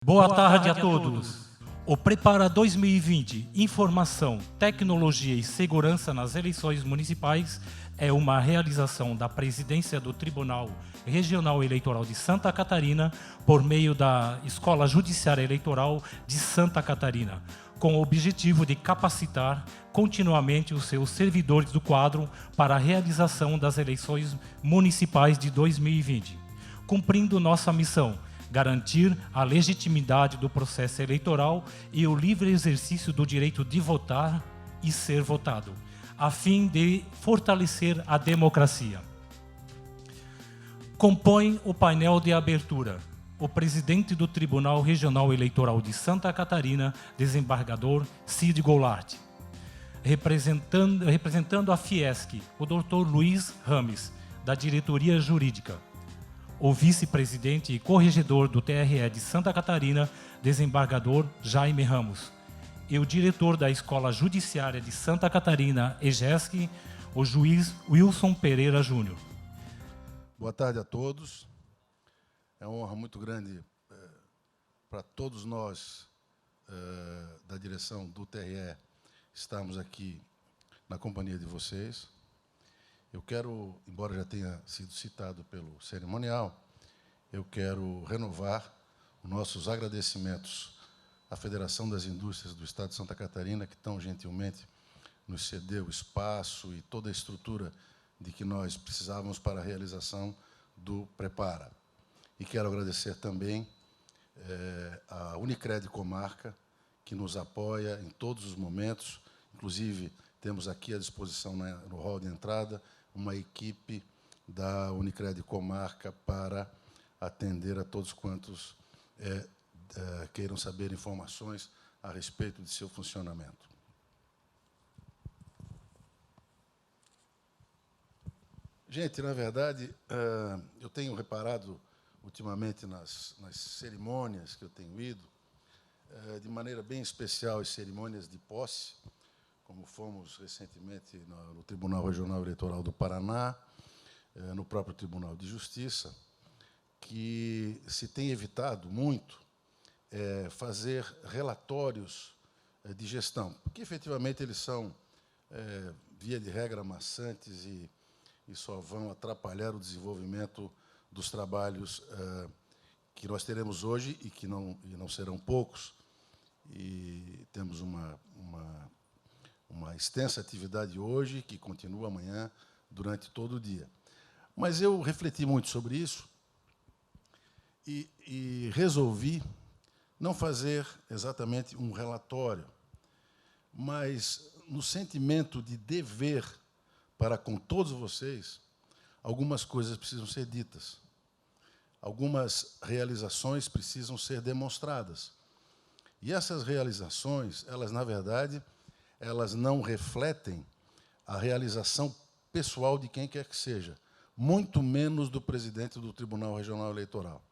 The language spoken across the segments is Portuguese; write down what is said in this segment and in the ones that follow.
Boa tarde a todos. O Prepara 2020, Informação, Tecnologia e Segurança nas Eleições Municipais é uma realização da Presidência do Tribunal Regional Eleitoral de Santa Catarina por meio da Escola Judiciária Eleitoral de Santa Catarina, com o objetivo de capacitar continuamente os seus servidores do quadro para a realização das eleições municipais de 2020, cumprindo nossa missão: garantir a legitimidade do processo eleitoral e o livre exercício do direito de votar e ser votado, a fim de fortalecer a democracia. Compõe o painel de abertura o presidente do Tribunal Regional Eleitoral de Santa Catarina, desembargador Cid Goulart. Representando a Fiesc, o Dr. Luiz Rames, da Diretoria Jurídica. O vice-presidente e corregedor do TRE de Santa Catarina, desembargador Jaime Ramos. E o diretor da Escola Judiciária de Santa Catarina, EJESC, o juiz Wilson Pereira Júnior. Boa tarde a todos. É uma honra muito grande para todos nós da direção do TRE estarmos aqui na companhia de vocês. Eu quero, embora já tenha sido citado pelo cerimonial, eu quero renovar os nossos agradecimentos à Federação das Indústrias do Estado de Santa Catarina, que tão gentilmente nos cedeu o espaço e toda a estrutura de que nós precisávamos para a realização do Prepara. E quero agradecer também a Unicred Comarca, que nos apoia em todos os momentos. Inclusive, temos aqui à disposição no hall de entrada uma equipe da Unicred Comarca para atender a todos quantos queiram saber informações a respeito de seu funcionamento. Gente, na verdade, eu tenho reparado ultimamente nas cerimônias que eu tenho ido, de maneira bem especial as cerimônias de posse, como fomos recentemente no Tribunal Regional Eleitoral do Paraná, no próprio Tribunal de Justiça, que se tem evitado muito fazer relatórios de gestão, porque, efetivamente, eles são, via de regra, maçantes e só vão atrapalhar o desenvolvimento dos trabalhos que nós teremos hoje e que não serão poucos. E temos uma extensa atividade hoje, que continua amanhã, durante todo o dia. Mas eu refleti muito sobre isso e resolvi não fazer exatamente um relatório, mas, no sentimento de dever para com todos vocês, algumas coisas precisam ser ditas. Algumas realizações precisam ser demonstradas. E essas realizações, elas, na verdade, elas não refletem a realização pessoal de quem quer que seja, muito menos do presidente do Tribunal Regional Eleitoral.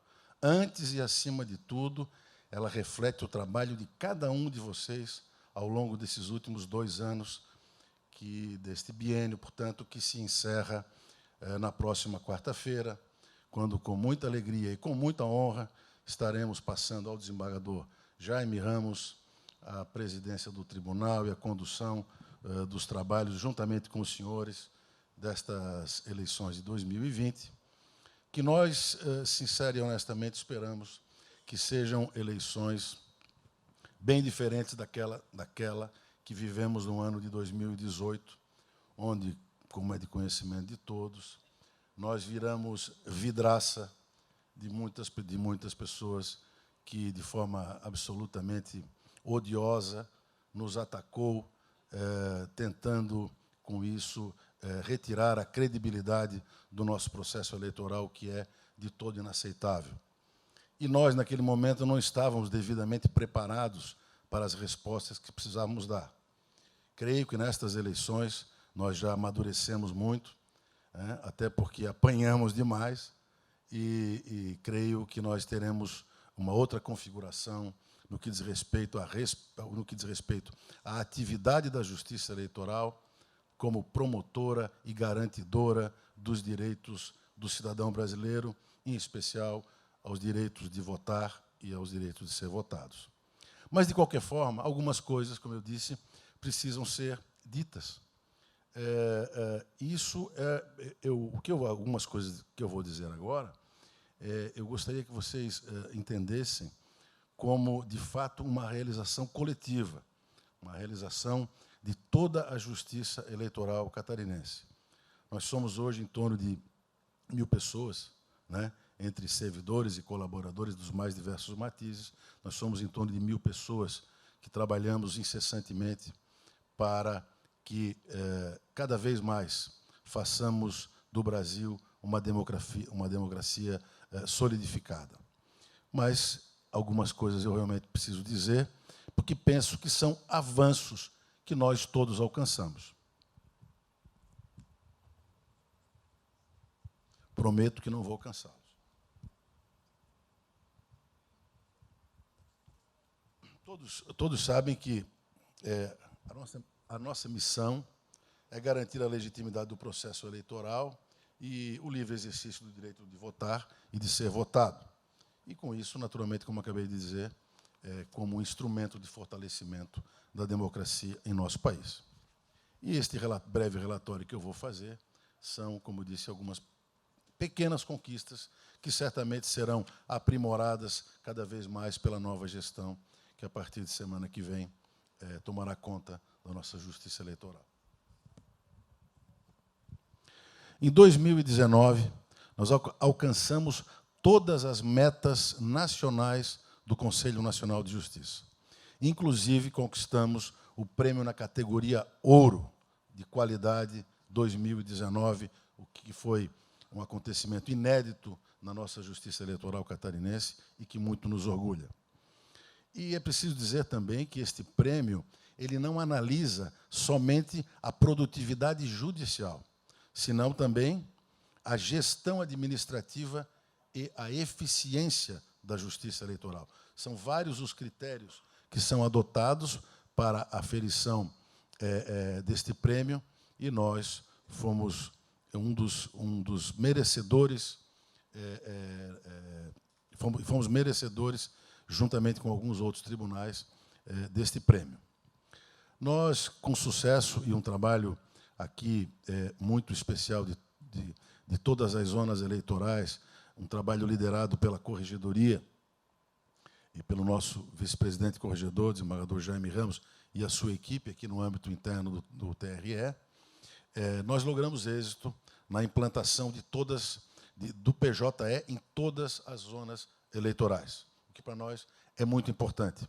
Antes e acima de tudo, ela reflete o trabalho de cada um de vocês ao longo desses últimos 2 anos, deste biênio, portanto, que se encerra na próxima quarta-feira, quando, com muita alegria e com muita honra, estaremos passando ao desembargador Jaime Ramos a presidência do tribunal e a condução dos trabalhos, juntamente com os senhores, destas eleições de 2020, que nós, sincera e honestamente, esperamos que sejam eleições bem diferentes daquela que vivemos no ano de 2018, onde, como é de conhecimento de todos, nós viramos vidraça de muitas pessoas que, de forma absolutamente odiosa, nos atacou, tentando, com isso, retirar a credibilidade do nosso processo eleitoral, que é de todo inaceitável. E nós, naquele momento, não estávamos devidamente preparados para as respostas que precisávamos dar. Creio que, nestas eleições, nós já amadurecemos muito, até porque apanhamos demais, e creio que nós teremos uma outra configuração no que diz respeito à atividade da Justiça Eleitoral como promotora e garantidora dos direitos do cidadão brasileiro, em especial aos direitos de votar e aos direitos de ser votados. Mas, de qualquer forma, algumas coisas, como eu disse, precisam ser ditas. Algumas coisas que eu vou dizer agora, eu gostaria que vocês entendessem como, de fato, uma realização coletiva, uma realização de toda a justiça eleitoral catarinense. Nós somos hoje em torno de 1.000 pessoas, né, entre servidores e colaboradores dos mais diversos matizes. Nós somos em torno de 1.000 pessoas que trabalhamos incessantemente para que, cada vez mais, façamos do Brasil uma democracia solidificada. Mas algumas coisas eu realmente preciso dizer, porque penso que são avanços que nós todos alcançamos. Prometo que não vou alcançá-los. Todos sabem que a nossa missão é garantir a legitimidade do processo eleitoral e o livre exercício do direito de votar e de ser votado. E, com isso, naturalmente, como acabei de dizer, como um instrumento de fortalecimento da democracia em nosso país. E este breve relatório que eu vou fazer são, como disse, algumas pequenas conquistas que certamente serão aprimoradas cada vez mais pela nova gestão que, a partir de semana que vem, tomará conta da nossa justiça eleitoral. Em 2019, nós alcançamos todas as metas nacionais do Conselho Nacional de Justiça. Inclusive, conquistamos o prêmio na categoria Ouro de Qualidade 2019, o que foi um acontecimento inédito na nossa justiça eleitoral catarinense e que muito nos orgulha. E é preciso dizer também que este prêmio ele não analisa somente a produtividade judicial, senão também a gestão administrativa e a eficiência da justiça eleitoral. São vários os critérios que são adotados para a aferição deste prêmio, e nós fomos um dos merecedores, fomos merecedores, juntamente com alguns outros tribunais, deste prêmio. Nós, com sucesso e um trabalho aqui muito especial de todas as zonas eleitorais, um trabalho liderado pela Corregedoria e pelo nosso vice-presidente corregedor, desembargador Jaime Ramos, e a sua equipe aqui no âmbito interno do TRE, nós logramos êxito na implantação do PJE em todas as zonas eleitorais, o que para nós é muito importante.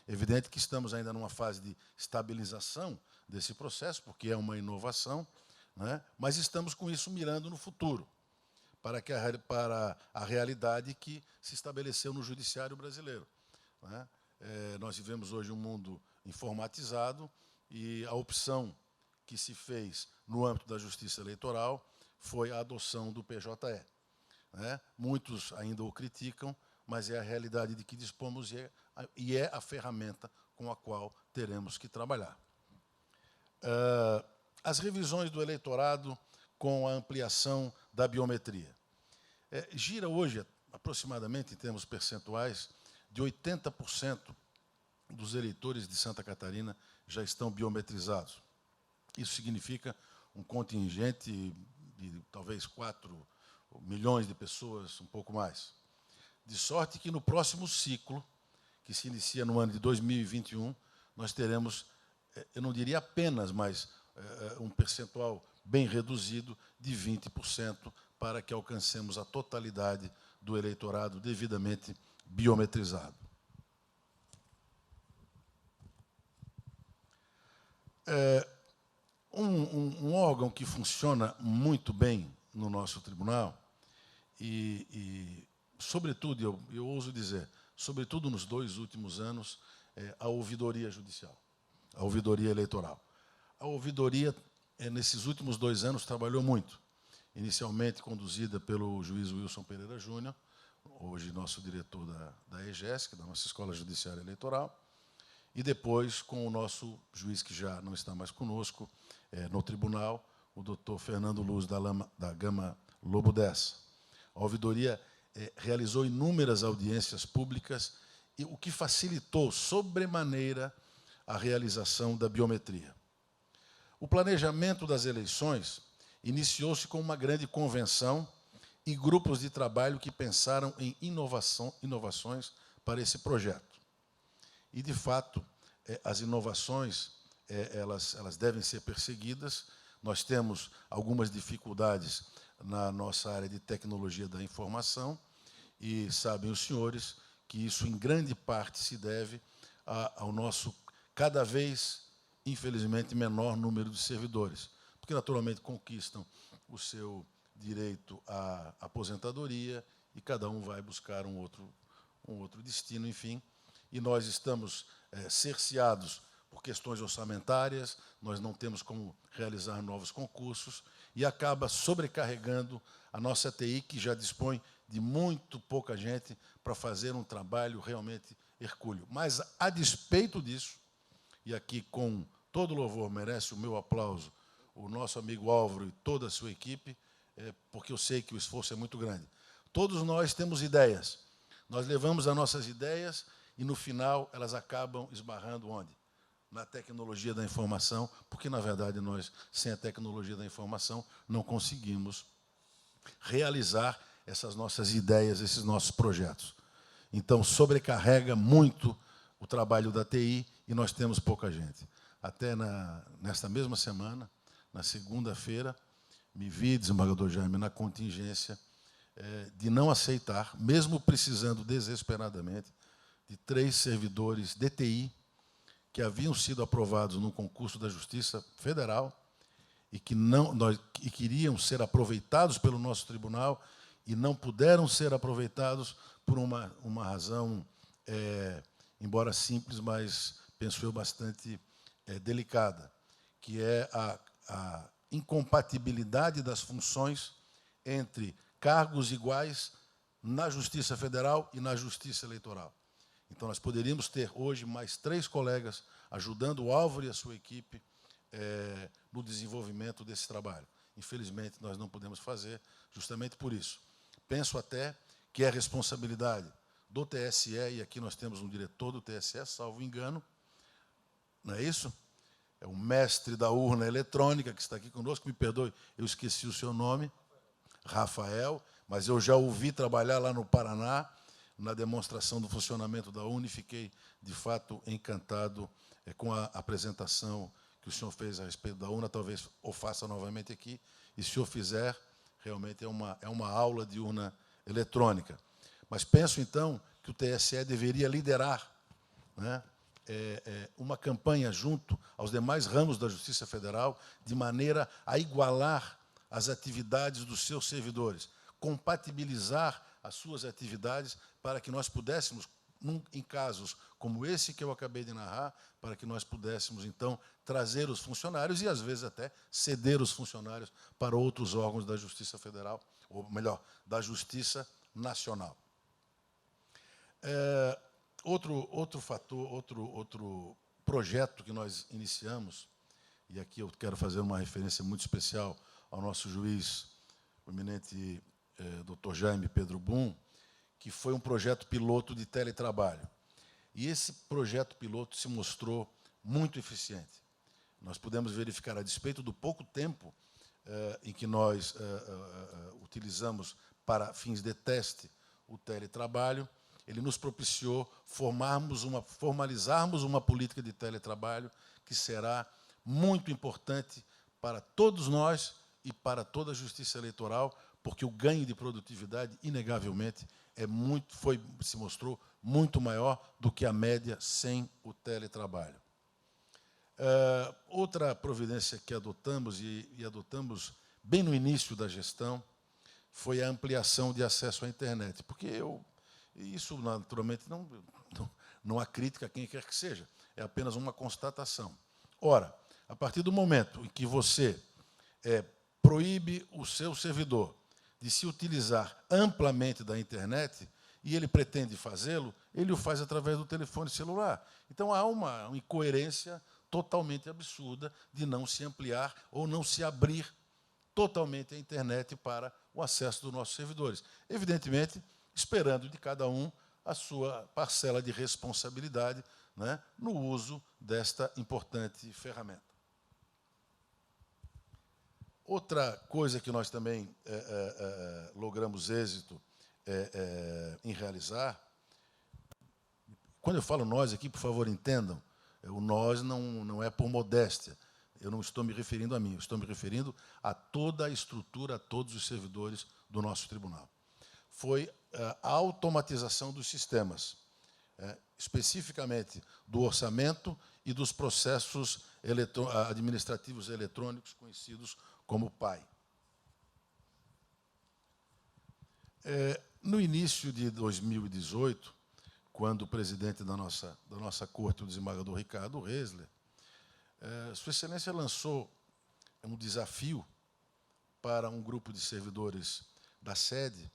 É evidente que estamos ainda numa fase de estabilização desse processo, porque é uma inovação, né? Mas estamos com isso mirando no futuro, para a realidade que se estabeleceu no judiciário brasileiro, né? Nós vivemos hoje um mundo informatizado e a opção que se fez no âmbito da justiça eleitoral foi a adoção do PJE, né? Muitos ainda o criticam, mas é a realidade de que dispomos e é a ferramenta com a qual teremos que trabalhar. As revisões do eleitorado com a ampliação da biometria. Gira hoje, aproximadamente, em termos percentuais, de 80% dos eleitores de Santa Catarina já estão biometrizados. Isso significa um contingente de talvez 4 milhões de pessoas, um pouco mais. De sorte que, no próximo ciclo, que se inicia no ano de 2021, nós teremos, eu não diria apenas, mas um percentual bem reduzido de 20%, para que alcancemos a totalidade do eleitorado devidamente biometrizado. Um órgão que funciona muito bem no nosso tribunal e sobretudo, eu ouso dizer, sobretudo nos 2 últimos anos, a ouvidoria judicial, a ouvidoria eleitoral. A ouvidoria, nesses últimos 2 anos, trabalhou muito. Inicialmente conduzida pelo juiz Wilson Pereira Júnior, hoje nosso diretor da EGESC, da nossa Escola Judiciária Eleitoral, e depois com o nosso juiz, que já não está mais conosco, no tribunal, o doutor Fernando Luz da Gama Lobo Dessa. A ouvidoria realizou inúmeras audiências públicas o que facilitou sobremaneira a realização da biometria. O planejamento das eleições iniciou-se com uma grande convenção e grupos de trabalho que pensaram em inovações para esse projeto. E, de fato, as inovações elas devem ser perseguidas. Nós temos algumas dificuldades na nossa área de tecnologia da informação e sabem os senhores que isso, em grande parte, se deve ao nosso cada vez, infelizmente, menor número de servidores, porque, naturalmente, conquistam o seu direito à aposentadoria e cada um vai buscar um outro destino, enfim. E nós estamos cerceados por questões orçamentárias, nós não temos como realizar novos concursos e acaba sobrecarregando a nossa TI, que já dispõe de muito pouca gente para fazer um trabalho realmente hercúleo. Mas, a despeito disso, e aqui com todo louvor merece o meu aplauso, o nosso amigo Álvaro e toda a sua equipe, porque eu sei que o esforço é muito grande. Todos nós temos ideias. Nós levamos as nossas ideias e, no final, elas acabam esbarrando onde? Na tecnologia da informação, porque, na verdade, nós, sem a tecnologia da informação, não conseguimos realizar essas nossas ideias, esses nossos projetos. Então, sobrecarrega muito o trabalho da TI e nós temos pouca gente. Até nesta mesma semana, na segunda-feira, me vi, desembargador Jaime, na contingência de não aceitar, mesmo precisando desesperadamente, de 3 servidores de TI que haviam sido aprovados no concurso da Justiça Federal e que queriam ser aproveitados pelo nosso tribunal e não puderam ser aproveitados por uma razão, embora simples, mas, penso eu, bastante delicada, que é a incompatibilidade das funções entre cargos iguais na Justiça Federal e na Justiça Eleitoral. Então, nós poderíamos ter hoje mais 3 colegas ajudando o Álvaro e a sua equipe no desenvolvimento desse trabalho. Infelizmente, nós não podemos fazer justamente por isso. Penso até que é responsabilidade do TSE, e aqui nós temos um diretor do TSE, salvo engano, não é isso? É o mestre da urna eletrônica que está aqui conosco, me perdoe, eu esqueci o seu nome, Rafael, mas eu já ouvi trabalhar lá no Paraná, na demonstração do funcionamento da urna, e fiquei, de fato, encantado com a apresentação que o senhor fez a respeito da urna, talvez o faça novamente aqui, e se o fizer, realmente é uma aula de urna eletrônica. Mas penso, então, que o TSE deveria liderar, né, uma campanha junto aos demais ramos da Justiça Federal, de maneira a igualar as atividades dos seus servidores, compatibilizar as suas atividades para que nós pudéssemos, em casos como esse que eu acabei de narrar, para que nós pudéssemos, então, trazer os funcionários e, às vezes, até ceder os funcionários para outros órgãos da Justiça Federal, ou, melhor, da Justiça Nacional. Outro fator, outro projeto que nós iniciamos, e aqui eu quero fazer uma referência muito especial ao nosso juiz, o eminente Dr. Jaime Pedro Brum, que foi um projeto piloto de teletrabalho. E esse projeto piloto se mostrou muito eficiente. Nós pudemos verificar, a despeito do pouco tempo em que nós utilizamos para fins de teste o teletrabalho, ele nos propiciou formalizarmos uma política de teletrabalho que será muito importante para todos nós e para toda a Justiça Eleitoral, porque o ganho de produtividade, inegavelmente, se mostrou muito maior do que a média sem o teletrabalho. Outra providência que adotamos, e adotamos bem no início da gestão, foi a ampliação de acesso à internet, porque isso, naturalmente, não há crítica a quem quer que seja, é apenas uma constatação. Ora, a partir do momento em que você proíbe o seu servidor de se utilizar amplamente da internet, e ele pretende fazê-lo, ele o faz através do telefone celular. Então, há uma incoerência totalmente absurda de não se ampliar ou não se abrir totalmente a internet para o acesso dos nossos servidores. Evidentemente, esperando de cada um a sua parcela de responsabilidade, né, no uso desta importante ferramenta. Outra coisa que nós também logramos êxito em realizar, quando eu falo nós aqui, por favor, entendam, o nós não é por modéstia, eu não estou me referindo a mim, eu estou me referindo a toda a estrutura, a todos os servidores do nosso tribunal. Foi a automatização dos sistemas, especificamente do orçamento e dos processos administrativos eletrônicos, conhecidos como PAI. No início de 2018, quando o presidente da nossa corte, o desembargador Ricardo Resler, Sua Excelência lançou um desafio para um grupo de servidores da sede,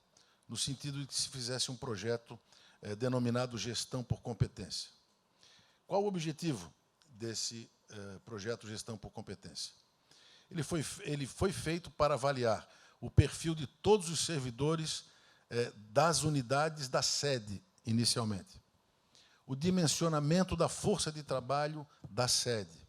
no sentido de que se fizesse um projeto denominado Gestão por Competência. Qual o objetivo desse projeto Gestão por Competência? Ele foi feito para avaliar o perfil de todos os servidores das unidades da sede, inicialmente. O dimensionamento da força de trabalho da sede.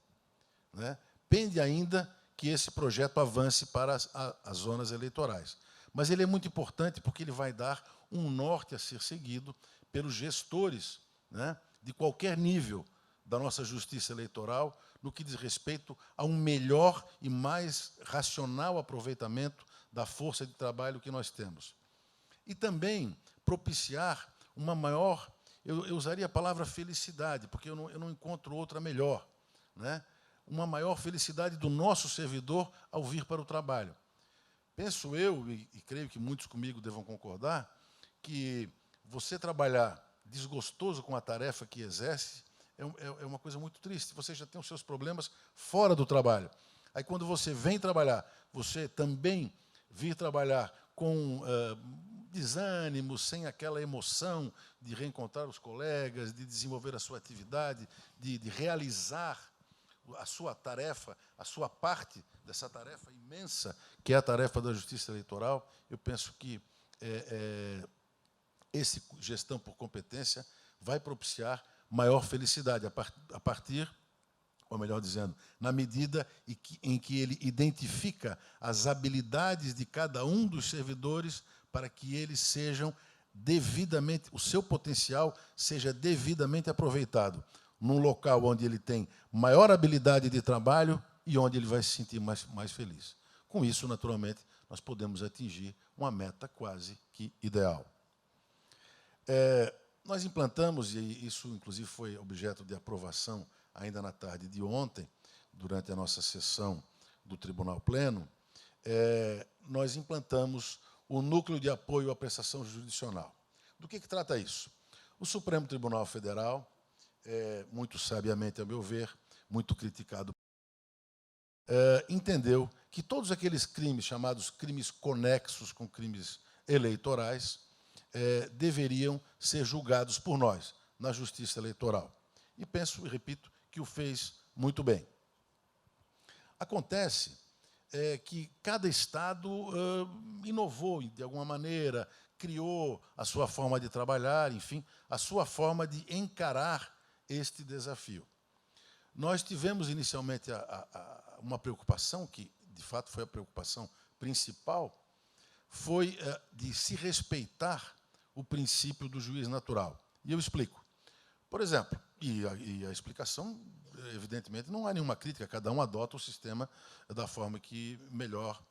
Né? Pende ainda que esse projeto avance para as zonas eleitorais. Mas ele é muito importante porque ele vai dar um norte a ser seguido pelos gestores, né, de qualquer nível da nossa justiça eleitoral, no que diz respeito a um melhor e mais racional aproveitamento da força de trabalho que nós temos. E também propiciar uma maior, eu usaria a palavra felicidade, porque eu não encontro outra melhor, né? Uma maior felicidade do nosso servidor ao vir para o trabalho. Penso eu, e creio que muitos comigo devam concordar, que você trabalhar desgostoso com a tarefa que exerce é uma coisa muito triste. Você já tem os seus problemas fora do trabalho. Aí, quando você vem trabalhar, você também vir trabalhar com desânimo, sem aquela emoção de reencontrar os colegas, de desenvolver a sua atividade, de realizar a sua tarefa, a sua parte dessa tarefa imensa, que é a tarefa da Justiça Eleitoral. Eu penso que esse Gestão por Competência vai propiciar maior felicidade a partir, ou melhor dizendo, na medida em que ele identifica as habilidades de cada um dos servidores para que eles sejam devidamente, o seu potencial seja devidamente aproveitado num local onde ele tem maior habilidade de trabalho e onde ele vai se sentir mais feliz. Com isso, naturalmente, nós podemos atingir uma meta quase que ideal. Nós implantamos, e isso, inclusive, foi objeto de aprovação ainda na tarde de ontem, durante a nossa sessão do Tribunal Pleno, nós implantamos o Núcleo de Apoio à Prestação Jurisdicional. Do que trata isso? O Supremo Tribunal Federal, muito sabiamente, a meu ver, muito criticado, entendeu que todos aqueles crimes chamados crimes conexos com crimes eleitorais deveriam ser julgados por nós, na Justiça Eleitoral. E penso, e repito, que o fez muito bem. Acontece que cada Estado inovou, de alguma maneira, criou a sua forma de trabalhar, enfim, a sua forma de encarar este desafio. Nós tivemos, inicialmente, uma preocupação, que, de fato, foi a preocupação principal, foi de se respeitar o princípio do juiz natural. E eu explico. Por exemplo, e a explicação, evidentemente, não há nenhuma crítica, cada um adota o sistema da forma que melhor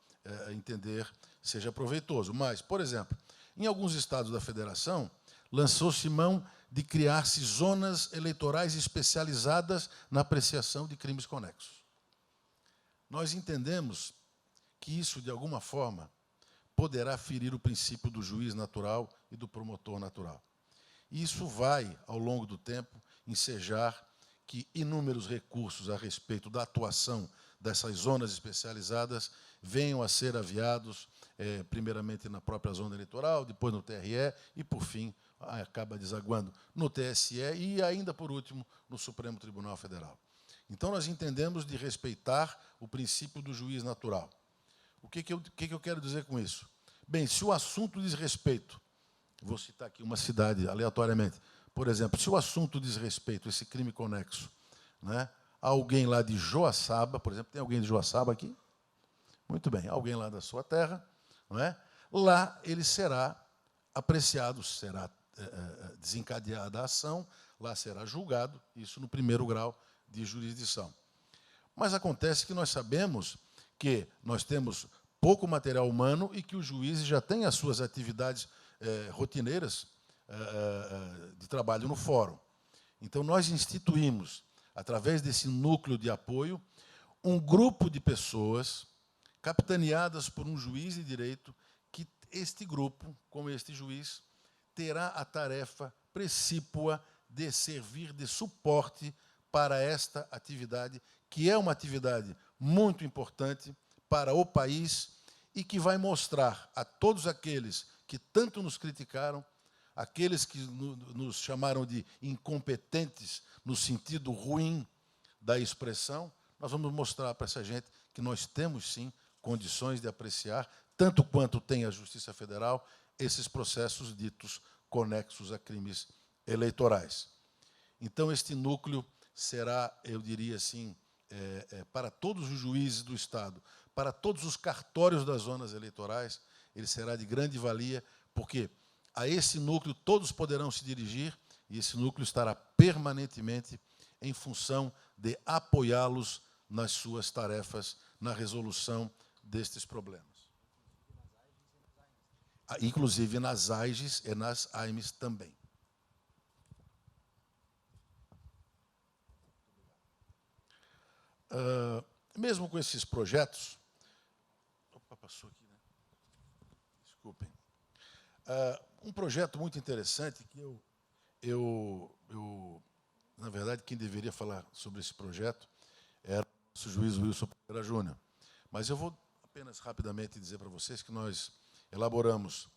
entender seja proveitoso. Mas, por exemplo, em alguns estados da federação, lançou-se mão de criar-se zonas eleitorais especializadas na apreciação de crimes conexos. Nós entendemos que isso, de alguma forma, poderá ferir o princípio do juiz natural e do promotor natural. E isso vai, ao longo do tempo, ensejar que inúmeros recursos a respeito da atuação dessas zonas especializadas venham a ser aviados, primeiramente na própria zona eleitoral, depois no TRE e, por fim, acaba desaguando no TSE e, ainda por último, no Supremo Tribunal Federal. Então, nós entendemos de respeitar o princípio do juiz natural. O que eu quero dizer com isso? Bem, se o assunto diz respeito vou citar aqui uma cidade aleatoriamente. Por exemplo, se o assunto diz respeito a esse crime conexo, né, a alguém lá de Joaçaba, por exemplo, tem alguém de Joaçaba aqui? Muito bem, alguém lá da sua terra, não é? Lá ele será apreciado, será desencadeada a ação, lá será julgado, isso no primeiro grau de jurisdição. Mas acontece que nós sabemos que nós temos pouco material humano e que os juízes já têm as suas atividades rotineiras de trabalho no fórum. Então, nós instituímos, através desse núcleo de apoio, um grupo de pessoas capitaneadas por um juiz de direito, que este grupo, como este juiz, terá a tarefa precípua de servir de suporte para esta atividade, que é uma atividade muito importante para o país e que vai mostrar a todos aqueles que tanto nos criticaram, aqueles que nos chamaram de incompetentes no sentido ruim da expressão, nós vamos mostrar para essa gente que nós temos, sim, condições de apreciar, tanto quanto tem a Justiça Federal, esses processos ditos conexos a crimes eleitorais. Então, este núcleo será, eu diria assim, para todos os juízes do Estado, para todos os cartórios das zonas eleitorais, ele será de grande valia, porque a esse núcleo todos poderão se dirigir e esse núcleo estará permanentemente em função de apoiá-los nas suas tarefas, na resolução destes problemas. Inclusive nas AIGES e nas AIMES também. Mesmo com esses projetos... Opa, passou aqui, né? Desculpem. Um projeto muito interessante que na verdade, quem deveria falar sobre esse projeto era o nosso juiz Wilson Pereira Júnior. Mas eu vou apenas rapidamente dizer para vocês que nós elaboramos,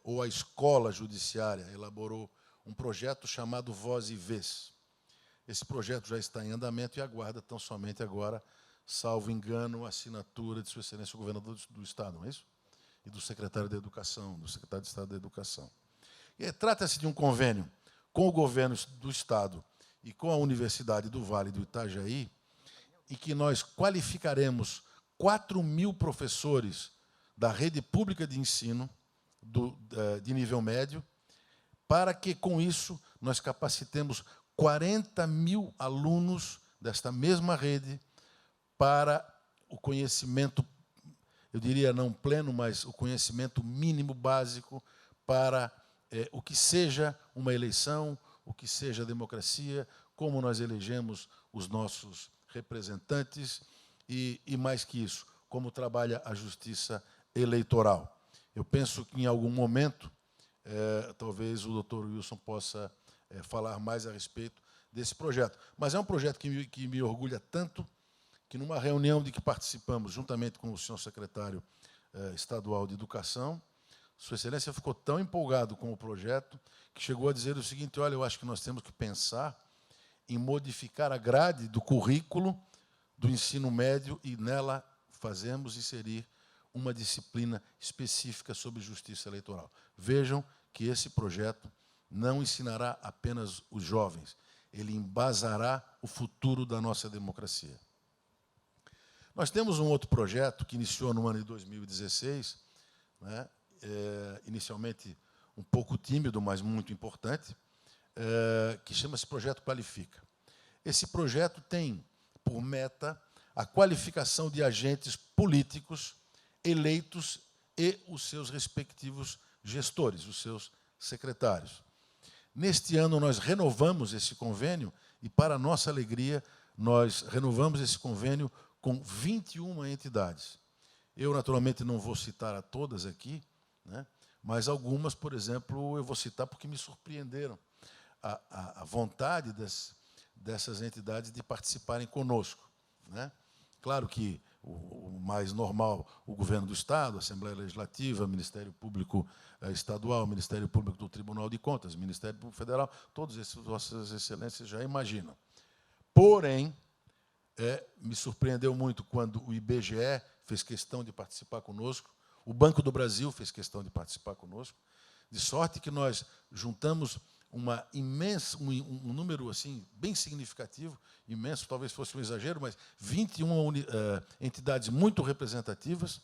ou a Escola Judiciária elaborou um projeto chamado Voz e Vez. Esse projeto já está em andamento e aguarda tão somente agora, salvo engano, a assinatura de Sua Excelência o Governador do Estado, não é isso? E do Secretário da Educação, do Secretário de Estado da Educação. Trata-se de um convênio com o Governo do Estado e com a Universidade do Vale do Itajaí, em que nós qualificaremos 4.000 professores da rede pública de ensino de nível médio, para que, com isso, nós capacitemos 40.000 alunos desta mesma rede para o conhecimento, eu diria não pleno, mas o conhecimento mínimo básico para o que seja uma eleição, o que seja a democracia, como nós elegemos os nossos representantes e mais que isso, como trabalha a justiça eleitoral. Eu penso que, em algum momento, talvez o doutor Wilson possa falar mais a respeito desse projeto. Mas é um projeto que me orgulha tanto que, numa reunião de que participamos, juntamente com o senhor secretário estadual de Educação, Sua Excelência ficou tão empolgado com o projeto que chegou a dizer o seguinte: olha, eu acho que nós temos que pensar em modificar a grade do currículo do ensino médio e nela fazemos inserir uma disciplina específica sobre justiça eleitoral. Vejam que esse projeto não ensinará apenas os jovens, ele embasará o futuro da nossa democracia. Nós temos um outro projeto que iniciou no ano de 2016, né, inicialmente um pouco tímido, mas muito importante, que chama-se Projeto Qualifica. Esse projeto tem por meta a qualificação de agentes políticos eleitos e os seus respectivos gestores, os seus secretários. Neste ano, nós renovamos esse convênio e, para nossa alegria, nós renovamos esse convênio com 21 entidades. Eu, naturalmente, não vou citar a todas aqui, né, mas algumas, por exemplo, eu vou citar porque me surpreenderam a vontade dessas entidades de participarem conosco, né? Claro que o mais normal, o Governo do Estado, a Assembleia Legislativa, Ministério Público Estadual, Ministério Público do Tribunal de Contas, Ministério Público Federal, todos esses Vossas Excelências já imaginam. Porém, me surpreendeu muito quando o IBGE fez questão de participar conosco, o Banco do Brasil fez questão de participar conosco, De sorte que nós juntamos uma imensa, um número assim bem significativo, imenso, talvez fosse um exagero, mas 21 entidades muito representativas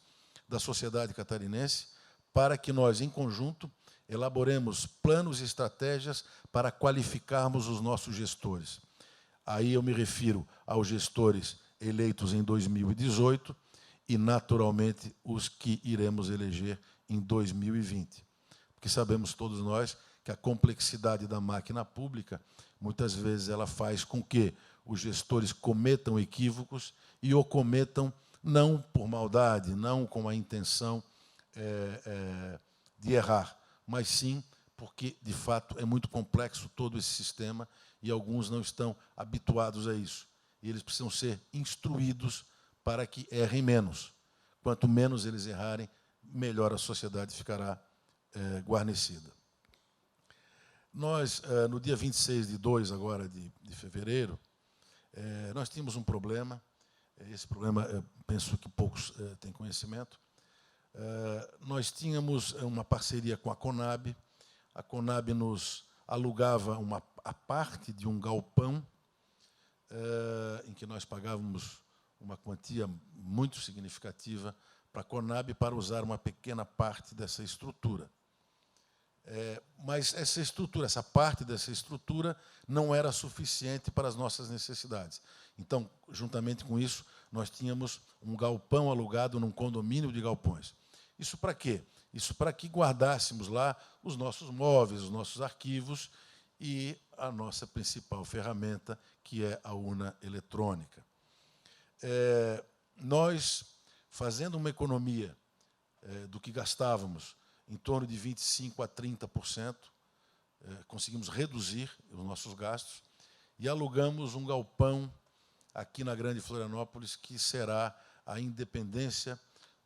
da sociedade catarinense, para que nós, em conjunto, elaboremos planos e estratégias para qualificarmos os nossos gestores. Aí eu me refiro aos gestores eleitos em 2018 e, naturalmente, os que iremos eleger em 2020. Porque sabemos todos nós que a complexidade da máquina pública, muitas vezes, ela faz com que os gestores cometam equívocos e o cometam não por maldade, não com a intenção de errar, mas sim porque, de fato, é muito complexo todo esse sistema e alguns não estão habituados a isso. E eles precisam ser instruídos para que errem menos. Quanto menos eles errarem, melhor a sociedade ficará guarnecida. Nós, no dia 26 de 2 agora de fevereiro, nós tínhamos um problema. Esse problema, penso que poucos têm conhecimento. Nós tínhamos uma parceria com a Conab. A Conab nos alugava a parte de um galpão em que nós pagávamos uma quantia muito significativa para a Conab para usar uma pequena parte dessa estrutura. Mas essa estrutura, essa parte dessa estrutura, não era suficiente para as nossas necessidades. Então, juntamente com isso, nós tínhamos um galpão alugado num condomínio de galpões. Isso para quê? Isso para que guardássemos lá os nossos móveis, os nossos arquivos e a nossa principal ferramenta, que é a urna eletrônica. Nós, fazendo uma economia do que gastávamos, em torno de 25% a 30%, conseguimos reduzir os nossos gastos e alugamos um galpão aqui na Grande Florianópolis, que será a independência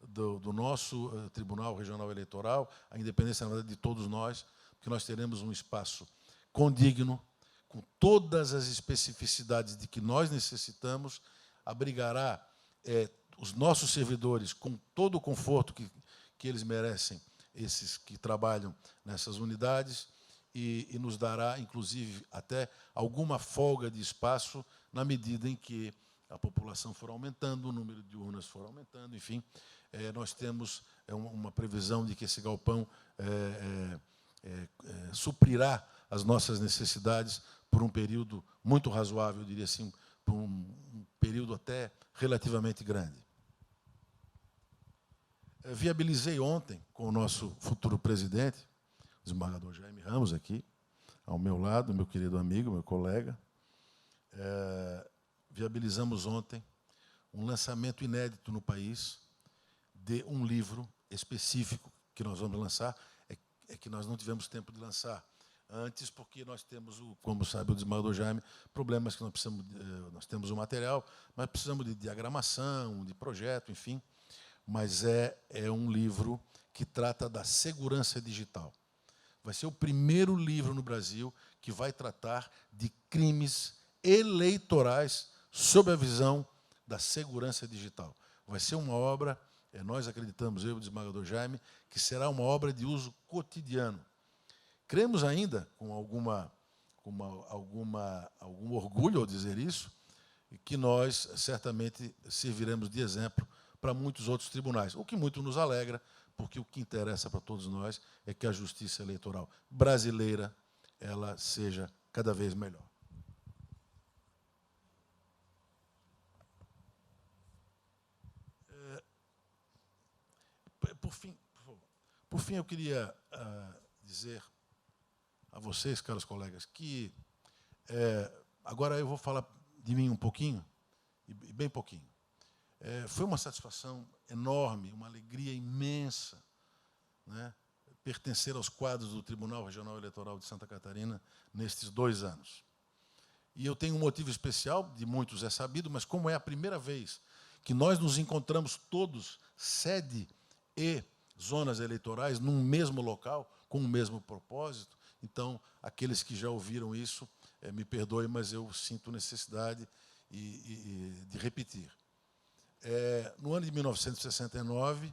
do nosso Tribunal Regional Eleitoral, a independência, na verdade, de todos nós, porque nós teremos um espaço condigno, com todas as especificidades de que nós necessitamos, abrigará os nossos servidores com todo o conforto que eles merecem, esses que trabalham nessas unidades, e nos dará, inclusive, até alguma folga de espaço na medida em que a população for aumentando, o número de urnas for aumentando, enfim. Nós temos uma previsão de que esse galpão suprirá as nossas necessidades por um período muito razoável, eu diria assim, por um período até relativamente grande. Viabilizei ontem com o nosso futuro presidente, o desembargador Jaime Ramos, aqui, ao meu lado, meu querido amigo, meu colega. Viabilizamos ontem um lançamento inédito no país de um livro específico que nós vamos lançar, é que nós não tivemos tempo de lançar antes, porque nós temos, como sabe o desembargador Jaime, problemas que nós temos o material, mas precisamos de diagramação, de projeto, enfim. Mas é um livro que trata da segurança digital. Vai ser o primeiro livro no Brasil que vai tratar de crimes eleitorais sob a visão da segurança digital. Vai ser uma obra, nós acreditamos, eu e o desembargador Jaime, que será uma obra de uso cotidiano. Cremos ainda, com algum orgulho ao dizer isso, que nós certamente serviremos de exemplo para muitos outros tribunais, o que muito nos alegra, porque o que interessa para todos nós é que a justiça eleitoral brasileira ela seja cada vez melhor. Por fim, eu queria dizer a vocês, caros colegas, que agora eu vou falar de mim um pouquinho, e bem pouquinho. Foi uma satisfação enorme, uma alegria imensa, né, pertencer aos quadros do Tribunal Regional Eleitoral de Santa Catarina nestes 2 anos. E eu tenho um motivo especial, de muitos é sabido, mas como é a primeira vez que nós nos encontramos todos, sede e zonas eleitorais, num mesmo local, com o mesmo propósito, então, aqueles que já ouviram isso, me perdoem, mas eu sinto necessidade de repetir. No ano de 1969,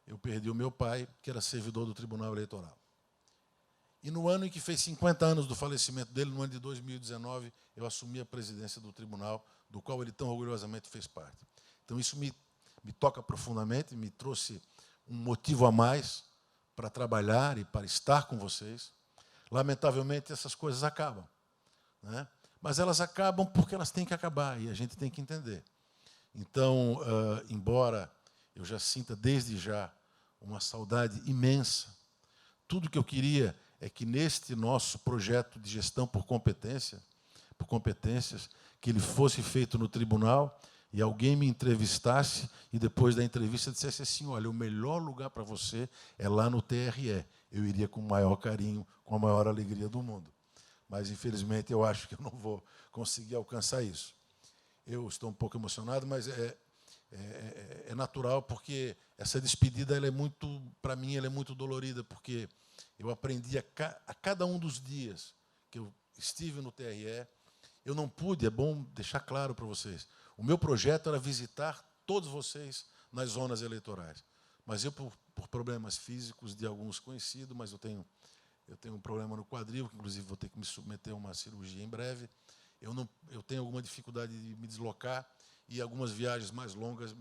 eu perdi o meu pai, que era servidor do Tribunal Eleitoral. E no ano em que fez 50 anos do falecimento dele, no ano de 2019, eu assumi a presidência do tribunal, do qual ele tão orgulhosamente fez parte. Então, isso me toca profundamente, me trouxe um motivo a mais para trabalhar e para estar com vocês. Lamentavelmente, essas coisas acabam, né? Mas elas acabam porque elas têm que acabar, e a gente tem que entender. Então, embora eu já sinta desde já uma saudade imensa, tudo que eu queria é que neste nosso projeto de gestão por competências, que ele fosse feito no tribunal e alguém me entrevistasse e depois da entrevista dissesse assim: olha, o melhor lugar para você é lá no TRE. Eu iria com o maior carinho, com a maior alegria do mundo. Mas, infelizmente, eu acho que eu não vou conseguir alcançar isso. Eu estou um pouco emocionado, mas é natural, porque essa despedida, ela é muito, para mim, ela é muito dolorida, porque eu aprendi a cada um dos dias que eu estive no TRE, eu não pude, é bom deixar claro para vocês, o meu projeto era visitar todos vocês nas zonas eleitorais. Mas eu, por problemas físicos de alguns conhecidos, mas eu tenho um problema no quadril, que inclusive vou ter que me submeter a uma cirurgia em breve, eu tenho alguma dificuldade de me deslocar, e algumas viagens mais longas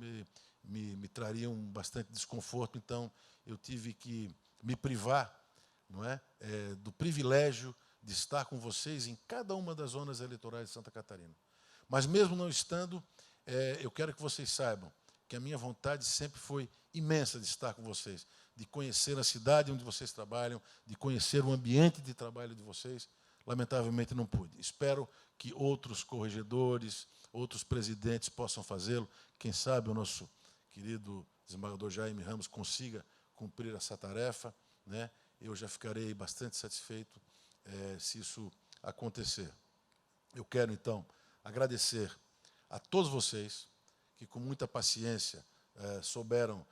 me trariam bastante desconforto, então eu tive que me privar, não é, do privilégio de estar com vocês em cada uma das zonas eleitorais de Santa Catarina. Mas, mesmo não estando, eu quero que vocês saibam que a minha vontade sempre foi imensa de estar com vocês, de conhecer a cidade onde vocês trabalham, de conhecer o ambiente de trabalho de vocês. Lamentavelmente, não pude. Espero que outros corregedores, outros presidentes possam fazê-lo. Quem sabe o nosso querido desembargador Jaime Ramos consiga cumprir essa tarefa, né? Eu já ficarei bastante satisfeito se isso acontecer. Eu quero, então, agradecer a todos vocês que, com muita paciência, souberam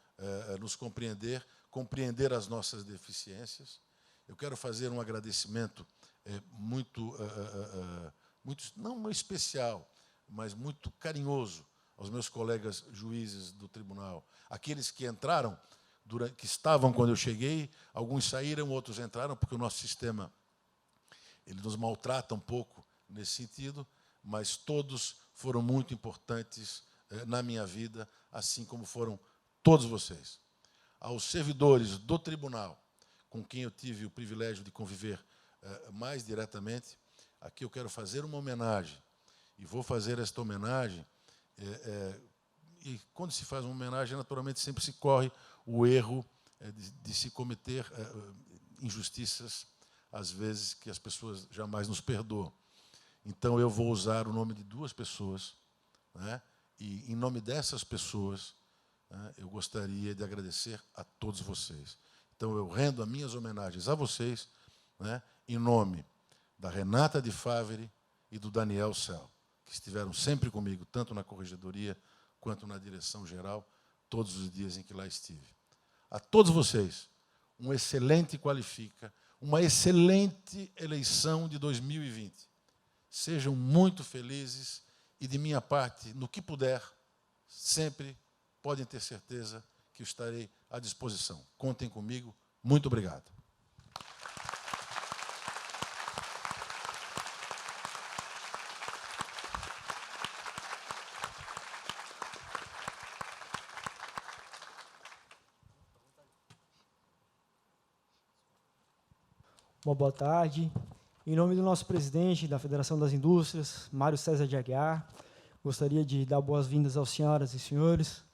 nos compreender as nossas deficiências. Eu quero fazer um agradecimento muito, não especial, mas muito carinhoso aos meus colegas juízes do tribunal, aqueles que entraram, que estavam quando eu cheguei, alguns saíram, outros entraram, porque o nosso sistema ele nos maltrata um pouco nesse sentido, mas todos foram muito importantes na minha vida, assim como foram todos vocês. Aos servidores do tribunal, com quem eu tive o privilégio de conviver mais diretamente, aqui eu quero fazer uma homenagem, e vou fazer esta homenagem, e quando se faz uma homenagem, naturalmente sempre se corre o erro de se cometer injustiças, às vezes, que as pessoas jamais nos perdoam. Então, eu vou usar o nome de duas pessoas, né? E, em nome dessas pessoas, eu gostaria de agradecer a todos vocês. Então, eu rendo as minhas homenagens a vocês, né, em nome da Renata de Favre e do Daniel Cel, que estiveram sempre comigo, tanto na corregedoria quanto na direção geral, todos os dias em que lá estive. A todos vocês, um excelente qualifica, uma excelente eleição de 2020. Sejam muito felizes e, de minha parte, no que puder, sempre podem ter certeza que eu estarei à disposição. Contem comigo. Muito obrigado. Uma boa tarde. Em nome do nosso presidente da Federação das Indústrias, Mário César de Aguiar, gostaria de dar boas-vindas às senhoras e senhores,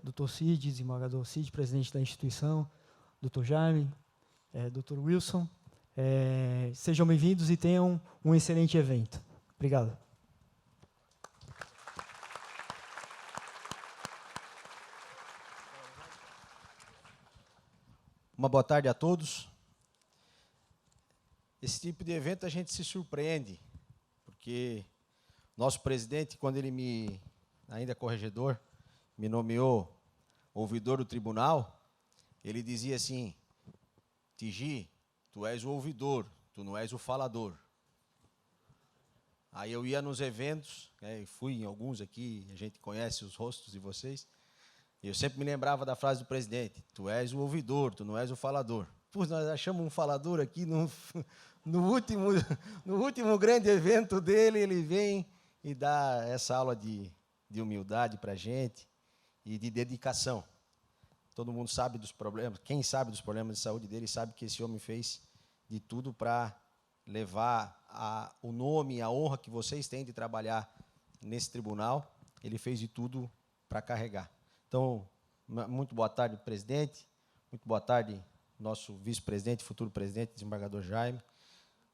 Dr. Cid, desembargador Cid, presidente da instituição, Dr. Jaime, Dr. Wilson. Sejam bem-vindos e tenham um excelente evento. Obrigado. Uma boa tarde a todos. Esse tipo de evento a gente se surpreende, porque nosso presidente, quando ele ainda corregedor, me nomeou ouvidor do tribunal, ele dizia assim: Tigi, tu és o ouvidor, tu não és o falador. Aí eu ia nos eventos, fui em alguns aqui, a gente conhece os rostos de vocês, e eu sempre me lembrava da frase do presidente: tu és o ouvidor, tu não és o falador. Putz, nós achamos um falador aqui no último grande evento dele, ele vem e dá essa aula de humildade para a gente e de dedicação. Todo mundo sabe dos problemas, quem sabe dos problemas de saúde dele sabe que esse homem fez de tudo para levar o nome, a honra que vocês têm de trabalhar nesse tribunal, ele fez de tudo para carregar. Então, muito boa tarde, presidente, muito boa tarde, nosso vice-presidente, futuro presidente, desembargador Jaime,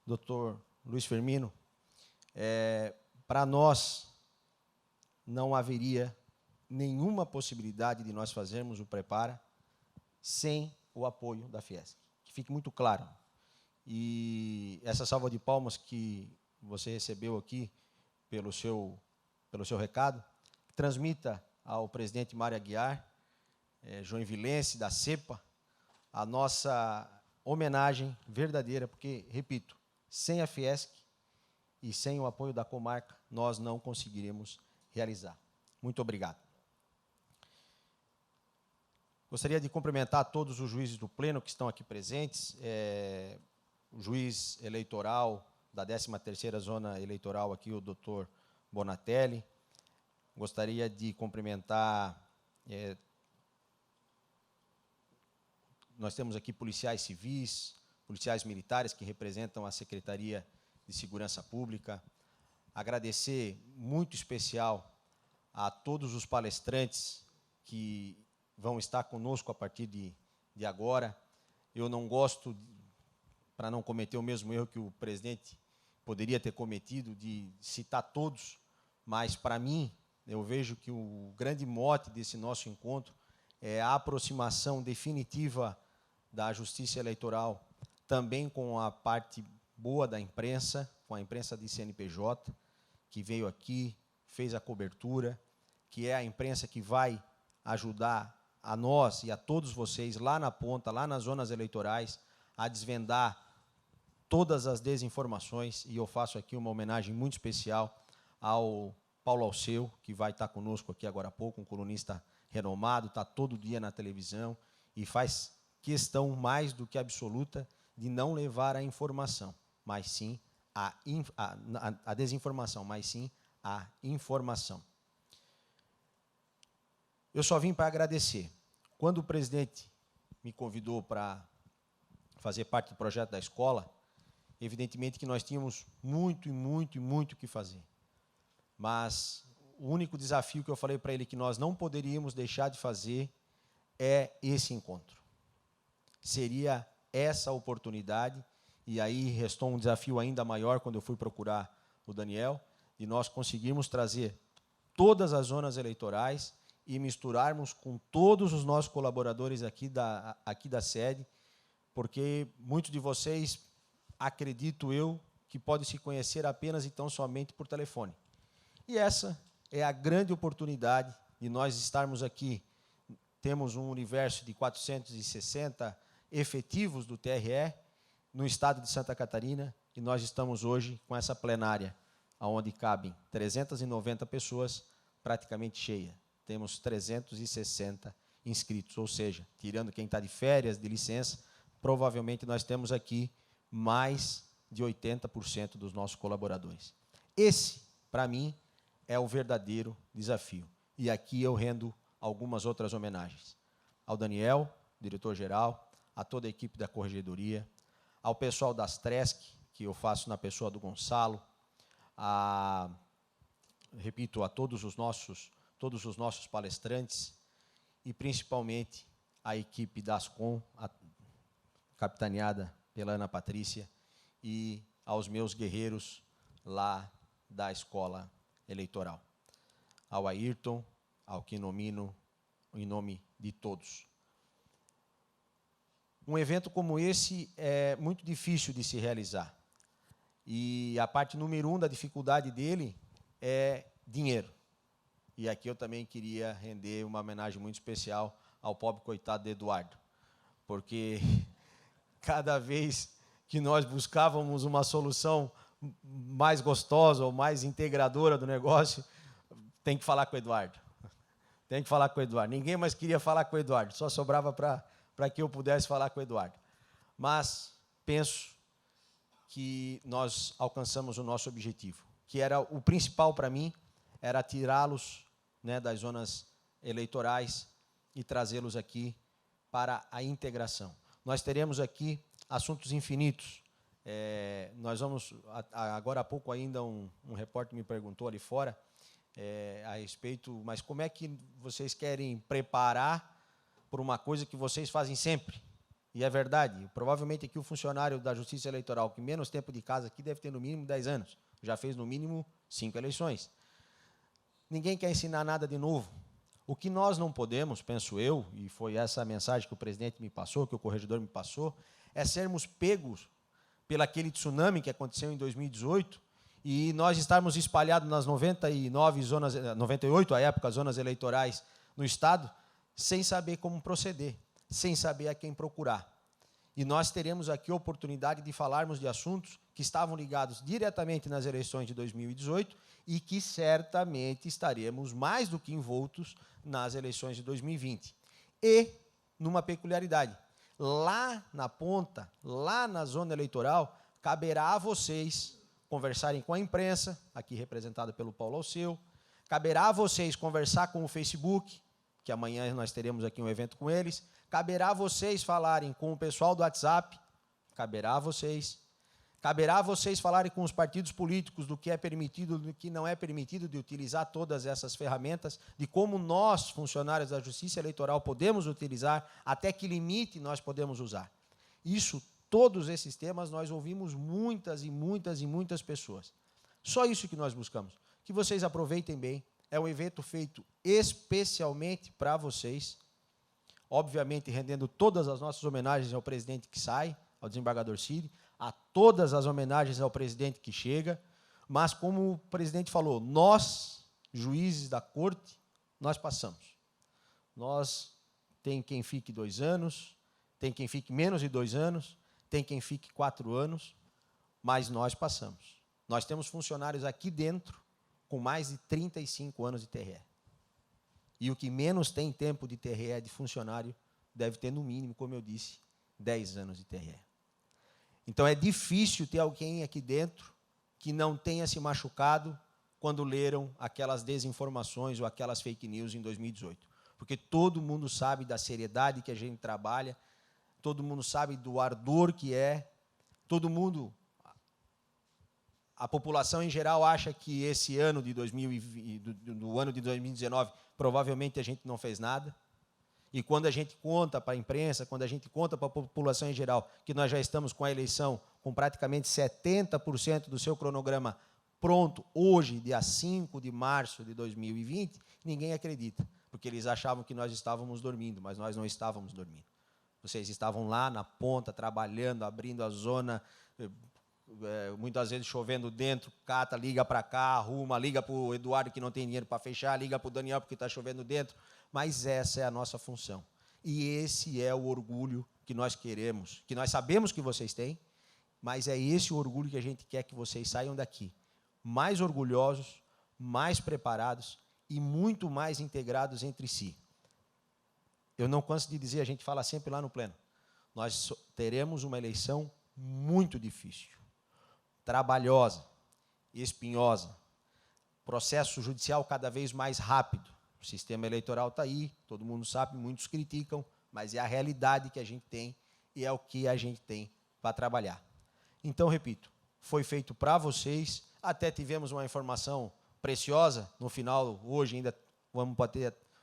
doutor Luiz Firmino. Para nós, não haveria nenhuma possibilidade de nós fazermos o Prepara sem o apoio da Fiesc. Que fique muito claro. E essa salva de palmas que você recebeu aqui pelo seu recado, transmita ao presidente Mário Aguiar, joinvilense, da CEPA, a nossa homenagem verdadeira, porque, repito, sem a Fiesc e sem o apoio da comarca, nós não conseguiremos realizar. Muito obrigado. Gostaria de cumprimentar todos os juízes do Pleno que estão aqui presentes, o juiz eleitoral da 13ª Zona Eleitoral aqui, o doutor Bonatelli. Gostaria de cumprimentar, nós temos aqui policiais civis, policiais militares que representam a Secretaria de Segurança Pública. Agradecer muito especial a todos os palestrantes que vão estar conosco a partir de agora. Eu não gosto, para não cometer o mesmo erro que o presidente poderia ter cometido, de citar todos, mas, para mim, eu vejo que o grande mote desse nosso encontro é a aproximação definitiva da Justiça Eleitoral, também com a parte boa da imprensa, com a imprensa de CNPJ, que veio aqui, fez a cobertura, que é a imprensa que vai ajudar a nós e a todos vocês lá na ponta, lá nas zonas eleitorais, a desvendar todas as desinformações, e eu faço aqui uma homenagem muito especial ao Paulo Alceu, que vai estar conosco aqui agora há pouco, um colunista renomado, está todo dia na televisão e faz questão mais do que absoluta de não levar a informação, mas sim a desinformação, mas sim a informação. Eu só vim para agradecer. Quando o presidente me convidou para fazer parte do projeto da escola, evidentemente que nós tínhamos muito o que fazer. Mas o único desafio que eu falei para ele que nós não poderíamos deixar de fazer é esse encontro. Seria essa oportunidade, e aí restou um desafio ainda maior quando eu fui procurar o Daniel, de nós conseguirmos trazer todas as zonas eleitorais e misturarmos com todos os nossos colaboradores aqui da sede, porque muitos de vocês, acredito eu, que podem se conhecer apenas e tão somente por telefone. E essa é a grande oportunidade de nós estarmos aqui. Temos um universo de 460 efetivos do TRE no estado de Santa Catarina, e nós estamos hoje com essa plenária, onde cabem 390 pessoas, praticamente cheia. Temos 360 inscritos, ou seja, tirando quem está de férias, de licença, provavelmente nós temos aqui mais de 80% dos nossos colaboradores. Esse, para mim, é o verdadeiro desafio. E aqui eu rendo algumas outras homenagens. Ao Daniel, diretor-geral, a toda a equipe da Corregedoria, ao pessoal das Tresc, que eu faço na pessoa do Gonçalo, repito, a todos os nossos palestrantes, e principalmente a equipe da Ascom, capitaneada pela Ana Patrícia, e aos meus guerreiros lá da escola eleitoral. Ao Ayrton, ao Quinomino, em nome de todos. Um evento como esse é muito difícil de se realizar. E a parte número 1 da dificuldade dele é dinheiro. E aqui eu também queria render uma homenagem muito especial ao pobre coitado de Eduardo, porque cada vez que nós buscávamos uma solução mais gostosa ou mais integradora do negócio, tem que falar com o Eduardo. Tem que falar com o Eduardo. Ninguém mais queria falar com o Eduardo, só sobrava para que eu pudesse falar com o Eduardo. mas penso que nós alcançamos o nosso objetivo, que era o principal para mim, era tirá-los, né, das zonas eleitorais e trazê-los aqui para a integração. Nós teremos aqui assuntos infinitos. Nós vamos, agora há pouco ainda um repórter me perguntou ali fora a respeito, mas como é que vocês querem preparar por uma coisa que vocês fazem sempre? E é verdade, provavelmente aqui o funcionário da Justiça Eleitoral, que menos tempo de casa aqui, deve ter no mínimo 10 anos, já fez no mínimo 5 eleições. Ninguém quer ensinar nada de novo. O que nós não podemos, penso eu, e foi essa a mensagem que o presidente me passou, que o corregedor me passou, é sermos pegos pelo aquele tsunami que aconteceu em 2018 e nós estarmos espalhados nas 98 à época, zonas eleitorais no Estado, sem saber como proceder, sem saber a quem procurar. E nós teremos aqui a oportunidade de falarmos de assuntos que estavam ligados diretamente nas eleições de 2018 e que certamente estaremos mais do que envoltos nas eleições de 2020. E, numa peculiaridade, lá na ponta, lá na zona eleitoral, caberá a vocês conversarem com a imprensa, aqui representada pelo Paulo Alceu, caberá a vocês conversar com o Facebook, que amanhã nós teremos aqui um evento com eles, caberá a vocês falarem com o pessoal do WhatsApp, caberá a vocês falarem com os partidos políticos do que é permitido, do que não é permitido, de utilizar todas essas ferramentas, de como nós, funcionários da Justiça Eleitoral, podemos utilizar, até que limite nós podemos usar. Isso, todos esses temas, nós ouvimos muitas e muitas e muitas pessoas. Só isso que nós buscamos. Que vocês aproveitem bem. É um evento feito especialmente para vocês, obviamente rendendo todas as nossas homenagens ao presidente que sai, ao desembargador Cid, a todas as homenagens ao presidente que chega, mas como o presidente falou, nós, juízes da corte, nós passamos. Nós, tem quem fique 2 anos, tem quem fique menos de 2 anos, tem quem fique 4 anos, mas nós passamos. Nós temos funcionários aqui dentro com mais de 35 anos de TRE. E o que menos tem tempo de TRE de funcionário deve ter, no mínimo, como eu disse, 10 anos de TRE. Então, é difícil ter alguém aqui dentro que não tenha se machucado quando leram aquelas desinformações ou aquelas fake news em 2018. Porque todo mundo sabe da seriedade que a gente trabalha, todo mundo sabe do ardor que é, todo mundo... A população, em geral, acha que esse ano de 2019, provavelmente a gente não fez nada. E quando a gente conta para a imprensa, quando a gente conta para a população em geral, que nós já estamos com a eleição com praticamente 70% do seu cronograma pronto, hoje, dia 5 de março de 2020, ninguém acredita, porque eles achavam que nós estávamos dormindo, mas nós não estávamos dormindo. Vocês estavam lá na ponta, trabalhando, abrindo a zona, muitas vezes chovendo dentro, cata, liga para cá, arruma, liga para o Eduardo que não tem dinheiro para fechar, liga para o Daniel porque está chovendo dentro, mas essa é a nossa função. E esse é o orgulho que nós queremos, que nós sabemos que vocês têm, mas é esse o orgulho que a gente quer que vocês saiam daqui, mais orgulhosos, mais preparados e muito mais integrados entre si. Eu não canso de dizer, a gente fala sempre lá no pleno, nós teremos uma eleição muito difícil, trabalhosa, espinhosa, processo judicial cada vez mais rápido. O sistema eleitoral está aí, todo mundo sabe, muitos criticam, mas é a realidade que a gente tem e é o que a gente tem para trabalhar. Então, repito, foi feito para vocês, até tivemos uma informação preciosa, no final, hoje ainda vamos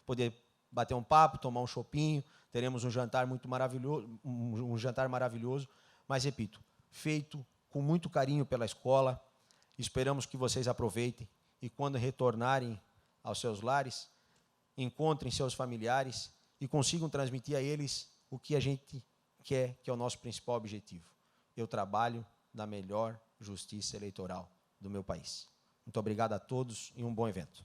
poder bater um papo, tomar um chopinho, teremos um jantar muito maravilhoso, um jantar maravilhoso, mas, repito, feito com muito carinho pela escola, esperamos que vocês aproveitem e, quando retornarem aos seus lares, encontrem seus familiares e consigam transmitir a eles o que a gente quer, que é o nosso principal objetivo. Eu trabalho na melhor justiça eleitoral do meu país. Muito obrigado a todos e um bom evento.